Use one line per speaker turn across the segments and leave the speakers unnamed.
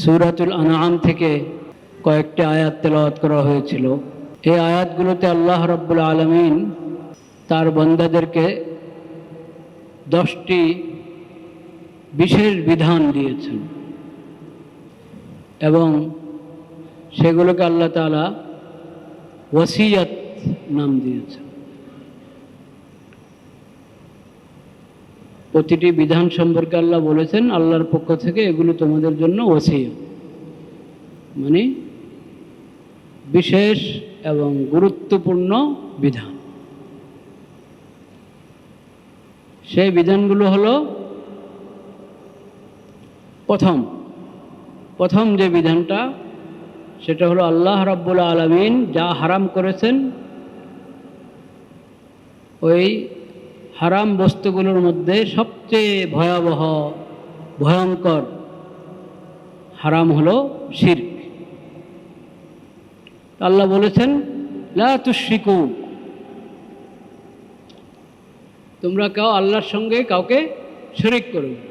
সূরাতুল আনআম থেকে কয়েকটি আয়াত তেলাওয়াত করা হয়েছিল। এই আয়াতগুলোতে আল্লাহ রাব্বুল আলামিন তার বান্দাদেরকে 10টি বিশেষ বিধান দিয়েছেন এবং সেগুলোকে আল্লাহ তাআলা ওয়াসিয়াত নাম দিয়েছেন। প্রতিটি বিধান সম্পর্কে আল্লাহ বলেছেন আল্লাহর পক্ষ থেকে এগুলো তোমাদের জন্য ওসিয়ত, মানে বিশেষ এবং গুরুত্বপূর্ণ বিধান। সেই বিধানগুলো হলো প্রথম যে বিধানটা সেটা হলো আল্লাহ রাব্বুল আলামিন যা হারাম করেছেন ওই হারাম বস্তুগুলোর মধ্যে সবচেয়ে ভয়ঙ্কর হারাম হলো শিরক। আল্লাহ বলেছেন লা তুশরিকু, তোমরা কেউ আল্লাহর সঙ্গে কাউকে শরীক করো না।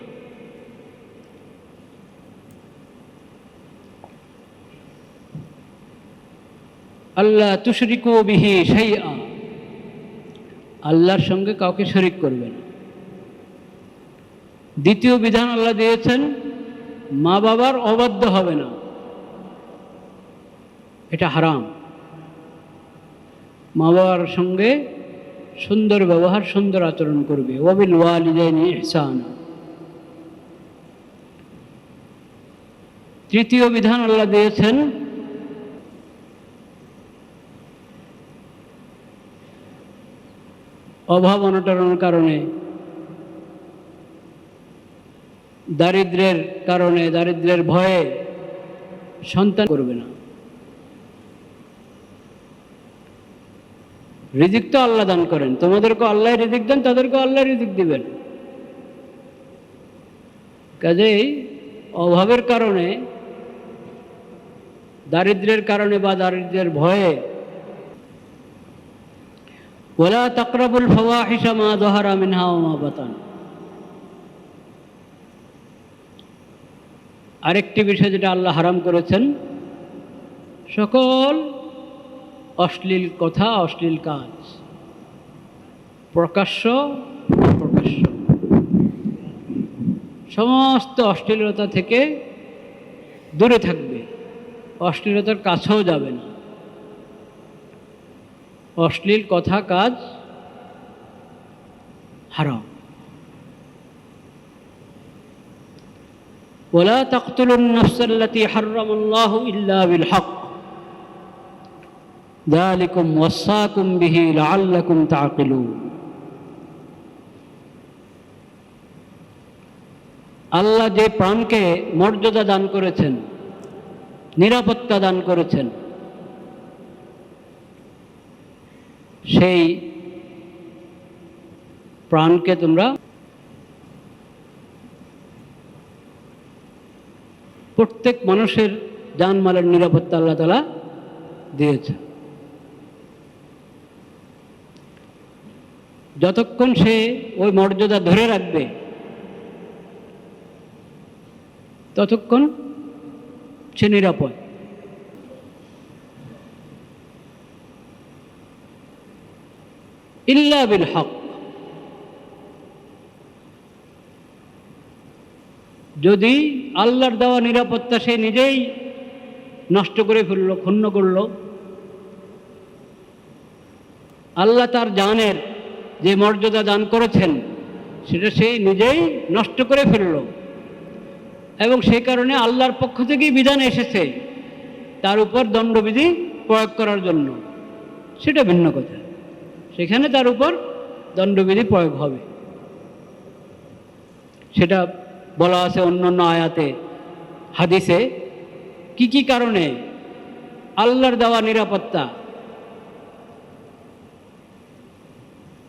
আল্লাহ তুশরিকু বিহি শাইআ, আল্লাহর সঙ্গে কাউকে শরীক করবে না। দ্বিতীয় বিধান আল্লাহ দিয়েছেন মা বাবার অবাধ্য হবে না, এটা হারাম। মা বাবার সঙ্গে সুন্দর ব্যবহার, সুন্দর আচরণ করবে। ওয়াবিল ওয়ালিদাইনি ইহসানা। তৃতীয় বিধান আল্লাহ দিয়েছেন অভাব অনটনের কারণে, দারিদ্র্যের কারণে, দারিদ্র্যের ভয়ে সন্তান করবে না। রিজিক তো আল্লাহ দান করেন, তোমাদেরকে আল্লাহ রিজিক দেন, তাদেরকে আল্লাহ রিজিক দিবেন। কাজেই অভাবের কারণে, দারিদ্র্যের কারণে বা দারিদ্র্যের ভয়ে ওয়ালা তাকরাবুল ফাওয়াহিশা মা যাহারা মিনহা ওয়া মা বাতান। আরেকটি বিষয় যেটা আল্লাহ হারাম করেছেন, সকল অশ্লীল কথা, অশ্লীল কাজ, প্রকাশ্য অপ্রকাশ্য, সমস্ত অশ্লীলতা থেকে দূরে থাকবে, অশ্লীলতার কাছেও যাবে না। অশ্লীল কথা, কাজ হারাম। ওয়ালা তাকতুলুন নাফসাল্লাতী হারামাল্লাহু ইল্লা বিল হক যালিকুম ওয়াসাকুম বিহি লাআল্লাকুম তাআকিলুন। আল্লাহ যে প্রাণকে মর্যাদা দান করেছেন, নিরাপত্তা দান করেছেন, সেই প্রাণকে তোমরা প্রত্যেক মানুষের জানমালের নিরাপত্তা আল্লাহ তাআলা দিয়েছে। যতক্ষণ সে ওই মর্যাদা ধরে রাখবে ততক্ষণ সে নিরাপদ। ইল্লা বিল হক, যদি আল্লাহর দেওয়া নিরাপত্তা সে নিজেই নষ্ট করে ফেলল, ক্ষুণ্ণ করল, আল্লাহ তার জানের যে মর্যাদা দান করেছেন সেটা সে নিজেই নষ্ট করে ফেলল, এবং সেই কারণে আল্লাহর পক্ষ থেকেই বিধান এসেছে তার উপর দণ্ডবিধি প্রয়োগ করার জন্য, সেটা ভিন্ন কথা। সেখানে তার উপর দণ্ডবিধি প্রয়োগ হবে, সেটা বলা আছে অন্যান্য আয়াতে, হাদিসে, কি কি কারণে আল্লাহর দেওয়া নিরাপত্তা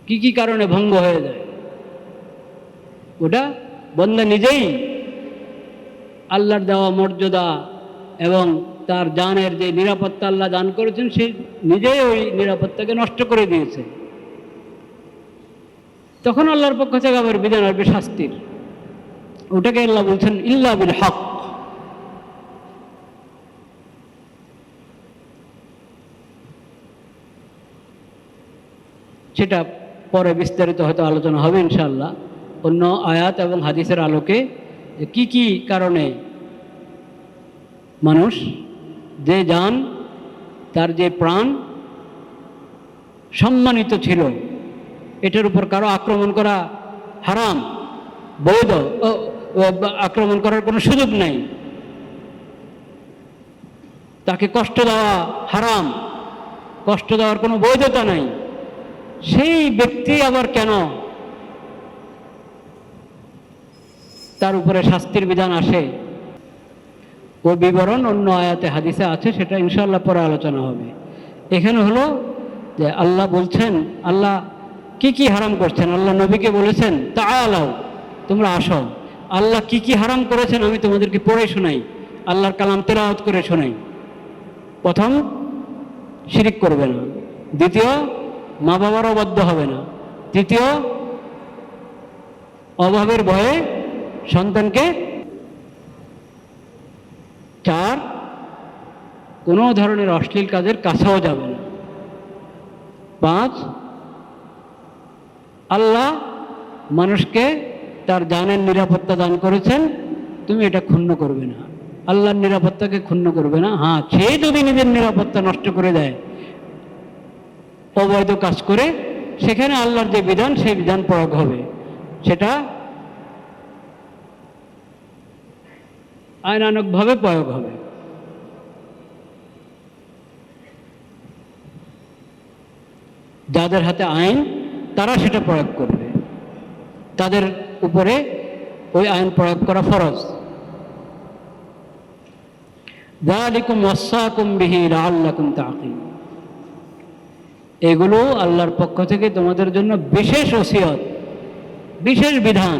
কি কি কারণে ভঙ্গ হয়ে যায়। ওটা বান্দা নিজেই আল্লাহর দেওয়া মর্যাদা এবং তার জানের যে নিরাপত্তা আল্লাহ দান করেছেন সে নিজেই ওই নিরাপত্তাকে নষ্ট করে দিয়েছে। তখন আল্লাহর পক্ষ থেকে আবার বিধান আসবে শাস্তির। ওটাকে আল্লাহ বলছেন ইল্লা বিল হক, সেটা পরে বিস্তারিত হয়তো আলোচনা হবে ইনশাআল্লাহ অন্য আয়াত এবং হাদিসের আলোকে, যে কী কী কারণে মানুষ, যে জান, তার যে প্রাণ সম্মানিত ছিল, এটার উপর কারো আক্রমণ করা হারাম, বৈধ, আক্রমণ করার কোনো সুযোগ নেই, তাকে কষ্ট দেওয়া হারাম, কষ্ট দেওয়ার কোনো বৈধতা নাই। সেই ব্যক্তি আবার কেন তার উপরে শাস্তির বিধান আসে, ও বিবরণ অন্য আয়াতে হাদিসে আছে, সেটা ইনশাআল্লাহ পরে আলোচনা হবে। এখানে হলো যে আল্লাহ বলছেন, আল্লাহ কি কি হারাম করছেন, আল্লাহ নবীকে বলেছেন তাআলাও, তোমরা আসো। আল্লাহ কি কি হারাম করেছেন আমি তোমাদেরকে পড়ে শোনাই, আল্লাহর কালাম তেলাওয়াত করে শোনাই। প্রথম, শিরিক করবে না। দ্বিতীয়, মা বাবার অবাধ্য হবে না। তৃতীয়, অভাবের ভয়ে সন্তানকে। 4, কোনো ধরনের অশ্লীল কাজের কাছেও যাবে না। 5, আল্লাহ মানুষকে তার জানের নিরাপত্তা দান করেছেন, তুমি এটা ক্ষুণ্ণ করবে না, আল্লাহর নিরাপত্তাকে ক্ষুণ্ণ করবে না। হ্যাঁ, সে যদি নিজের নিরাপত্তা নষ্ট করে দেয়, অবৈধ কাজ করে, সেখানে আল্লাহর যে বিধান সেই বিধান প্রয়োগ হবে, সেটা আইনানুগভাবে প্রয়োগ হবে। যাদের হাতে আইন তারা সেটা প্রয়োগ করবে, তাদের উপরে ওই আইন প্রয়োগ করা ফরজ। যালিকুম ওয়াসাকুম বিহি লাআল্লাকুম তাকিলুন, এগুলো আল্লাহর পক্ষ থেকে তোমাদের জন্য বিশেষ ওসিয়ত, বিশেষ বিধান,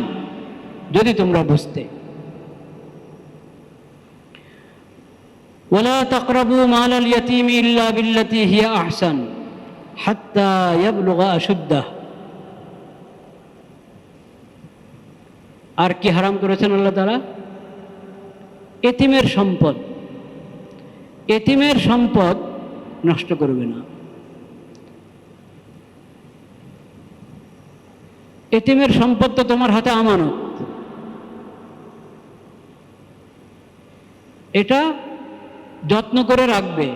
যদি তোমরা বুঝতে। ওয়ালা তাকরাবু মালাল ইয়াতীমি ইল্লা বিল্লাতী হিয়া আহসান হাত্তা ইয়াবলুগা আশুদ্দাহ। আর কি হারাম করেছেন আল্লাহ তাআলা? এতিমের সম্পদ, এতিমের সম্পদ নষ্ট করবে না। এতিমের সম্পদ তো তোমার হাতে আমানত, এটা যত্ন করে রাখবে,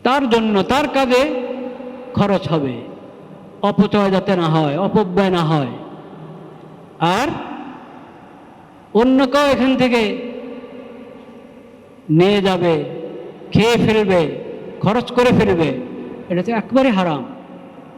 তার জন্য তার কাজে খরচ হবে, অপচয় যাতে না হয়, অপব্যয় না হয়। আর অন্য কেউ এখান থেকে নিয়ে যাবে, খেয়ে ফেলবে, খরচ করে ফেলবে, এটা তো একবারে হারাম।